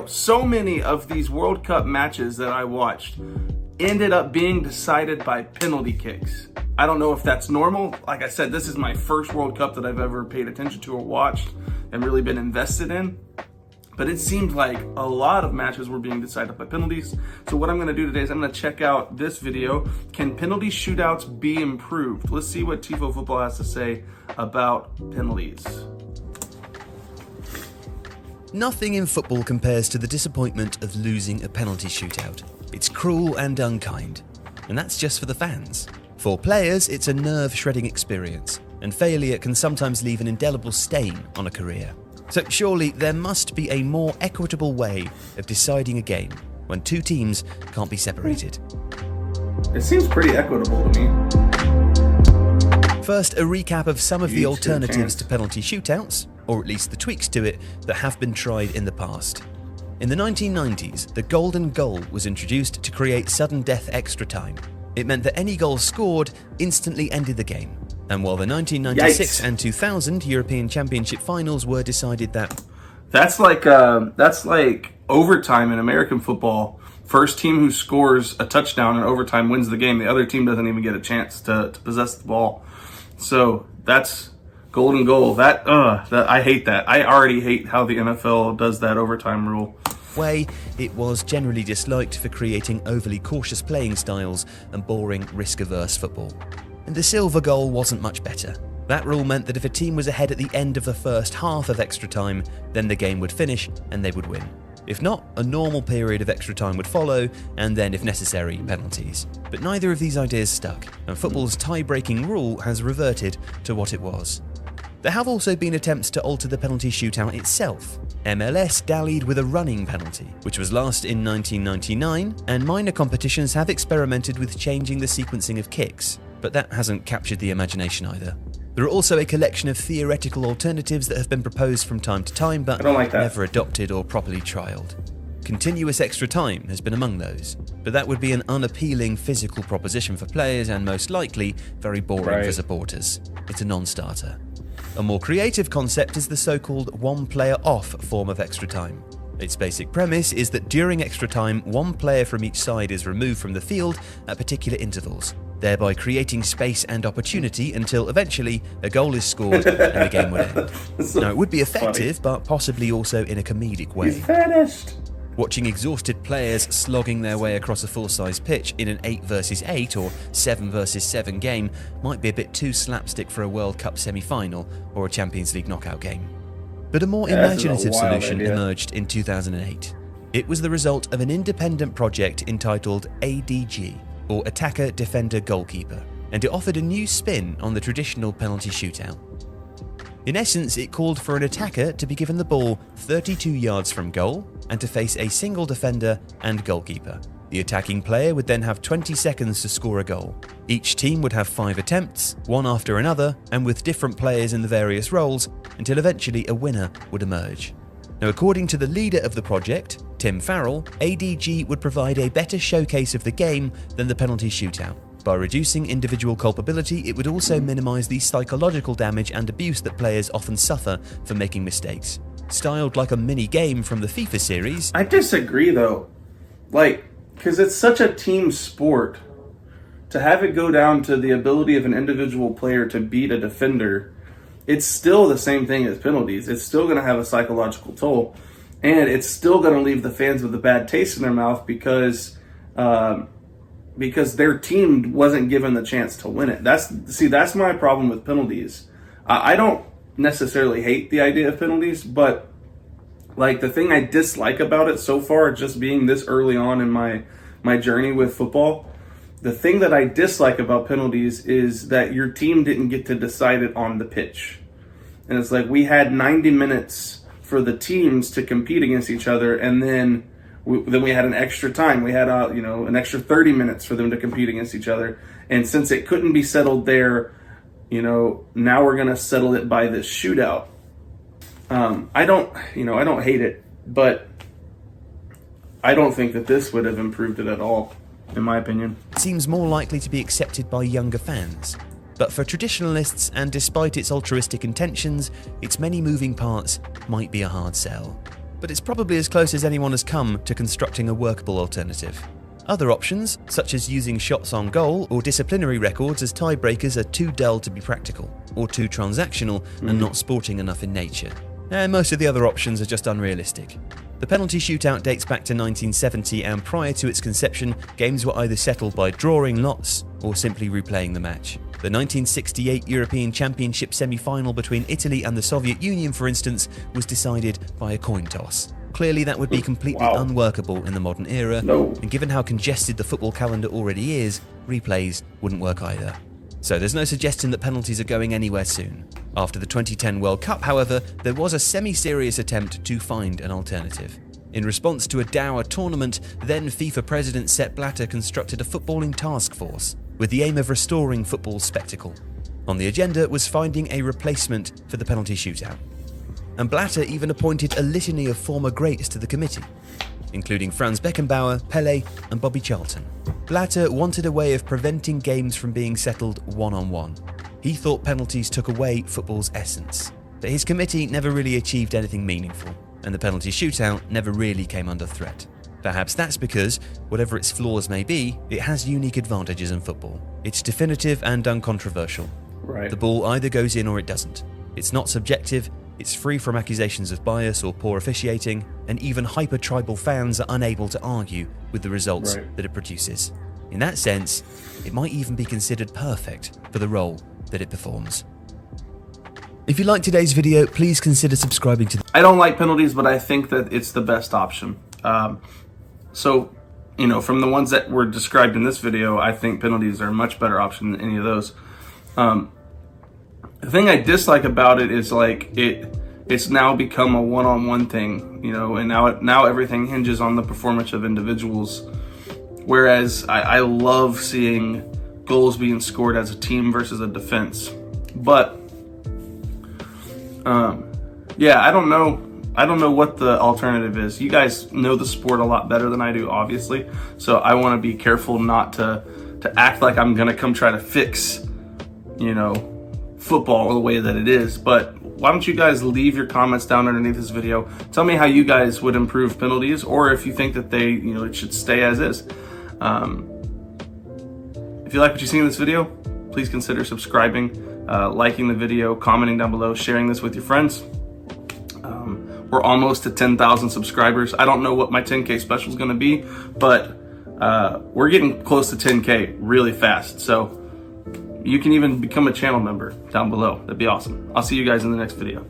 So many of these World Cup matches that I watched ended up being decided by penalty kicks. I don't know if that's normal. Like I said, this is my first World Cup that I've ever paid attention to or watched and really been invested in. But it seemed like a lot of matches were being decided by penalties. So what I'm gonna do today is I'm gonna check out this video. Can penalty shootouts be improved? Let's see what TIFO Football has to say about penalties. Nothing in football compares to the disappointment of losing a penalty shootout. It's cruel and unkind, and that's just for the fans. For players, it's a nerve-shredding experience, and failure can sometimes leave an indelible stain on a career. So surely there must be a more equitable way of deciding a game when two teams can't be separated. It seems pretty equitable to me. First, a recap of some of the alternatives to penalty shootouts, or at least the tweaks to it, that have been tried in the past. In the 1990s, the golden goal was introduced to create sudden death extra time. It meant that any goal scored instantly ended the game. And while the 1996 and 2000 European Championship finals were decided that... That's like overtime in American football. First team who scores a touchdown in overtime wins the game. The other team doesn't even get a chance to possess the ball. So that's golden goal. That I hate that. I already hate how the NFL does that overtime rule. It was generally disliked for creating overly cautious playing styles and boring, risk-averse football. And the silver goal wasn't much better. That rule meant that if a team was ahead at the end of the first half of extra time, then the game would finish and they would win. If not, a normal period of extra time would follow, and then, if necessary, penalties. But neither of these ideas stuck, and football's tie-breaking rule has reverted to what it was. There have also been attempts to alter the penalty shootout itself. MLS dallied with a running penalty, which was last in 1999, and minor competitions have experimented with changing the sequencing of kicks, but that hasn't captured the imagination either. There are also a collection of theoretical alternatives that have been proposed from time to time, but never adopted or properly trialled. Continuous extra time has been among those, but that would be an unappealing physical proposition for players and most likely very boring for supporters. It's a non-starter. A more creative concept is the so-called one-player-off form of extra time. Its basic premise is that during extra time, one player from each side is removed from the field at particular intervals, thereby creating space and opportunity until eventually a goal is scored and the game would end. Now, it would be effective, but possibly also in a comedic way. He's vanished. Watching exhausted players slogging their way across a full-size pitch in an 8 versus 8 or 7 versus 7 game might be a bit too slapstick for a World Cup semi-final or a Champions League knockout game. But a more imaginative solution emerged in 2008. It was the result of an independent project entitled ADG, or Attacker, Defender, Goalkeeper, and it offered a new spin on the traditional penalty shootout. In essence, it called for an attacker to be given the ball 32 yards from goal and to face a single defender and goalkeeper. The attacking player would then have 20 seconds to score a goal. Each team would have 5 attempts, one after another, and with different players in the various roles, until eventually a winner would emerge. Now, according to the leader of the project, Tim Farrell, ADG would provide a better showcase of the game than the penalty shootout. By reducing individual culpability, it would also minimise the psychological damage and abuse that players often suffer for making mistakes. Styled like a mini-game from the FIFA series... I disagree, though. Because it's such a team sport. To have it go down to the ability of an individual player to beat a defender, it's still the same thing as penalties. It's still going to have a psychological toll. And it's still going to leave the fans with a bad taste in their mouth because their team wasn't given the chance to win it. That's my problem with penalties. I don't necessarily hate the idea of penalties, but the thing I dislike about it so far, just being this early on in my journey with football, the thing that I dislike about penalties is that your team didn't get to decide it on the pitch. And it's like we had 90 minutes for the teams to compete against each other, and then we had an extra time. We had an extra 30 minutes for them to compete against each other. And since it couldn't be settled there, now we're going to settle it by this shootout. I don't hate it, but I don't think that this would have improved it at all, in my opinion. It seems more likely to be accepted by younger fans. But for traditionalists, and despite its altruistic intentions, its many moving parts might be a hard sell. but it's probably as close as anyone has come to constructing a workable alternative. Other options, such as using shots on goal or disciplinary records as tiebreakers, are too dull to be practical, or too transactional and not sporting enough in nature. And most of the other options are just unrealistic. The penalty shootout dates back to 1970, and prior to its conception, games were either settled by drawing lots or simply replaying the match. The 1968 European Championship semi-final between Italy and the Soviet Union, for instance, was decided by a coin toss. Clearly that would be completely unworkable in the modern era, and given how congested the football calendar already is, replays wouldn't work either. So there's no suggestion that penalties are going anywhere soon. After the 2010 World Cup, however, there was a semi-serious attempt to find an alternative. In response to a dour tournament, then FIFA President Sepp Blatter constructed a footballing task force with the aim of restoring football's spectacle. On the agenda was finding a replacement for the penalty shootout. And Blatter even appointed a litany of former greats to the committee, including Franz Beckenbauer, Pelé, and Bobby Charlton. Blatter wanted a way of preventing games from being settled one-on-one. He thought penalties took away football's essence. But his committee never really achieved anything meaningful, and the penalty shootout never really came under threat. Perhaps that's because, whatever its flaws may be, it has unique advantages in football. It's definitive and uncontroversial. Right. The ball either goes in or it doesn't. It's not subjective, it's free from accusations of bias or poor officiating, and even hyper-tribal fans are unable to argue with the results that it produces. In that sense, it might even be considered perfect for the role that it performs. If you liked today's video, please consider subscribing to I don't like penalties, but I think that it's the best option. So, you know, from the ones that were described in this video, I think penalties are a much better option than any of those. The thing I dislike about it is like it's now become a one-on-one thing, you know, and now everything hinges on the performance of individuals. Whereas I love seeing goals being scored as a team versus a defense. But yeah, I don't know what the alternative is. You guys know the sport a lot better than I do, obviously. So I want to be careful not to act like I'm gonna come try to fix, you know, football the way that it is. But why don't you guys leave your comments down underneath this video? Tell me how you guys would improve penalties, or if you think that they, you know, it should stay as is. If you like what you see in this video, please consider subscribing, liking the video, commenting down below, sharing this with your friends. We're almost to 10,000 subscribers. I don't know what my 10K special is going to be, but we're getting close to 10K really fast. So you can even become a channel member down below. That'd be awesome. I'll see you guys in the next video.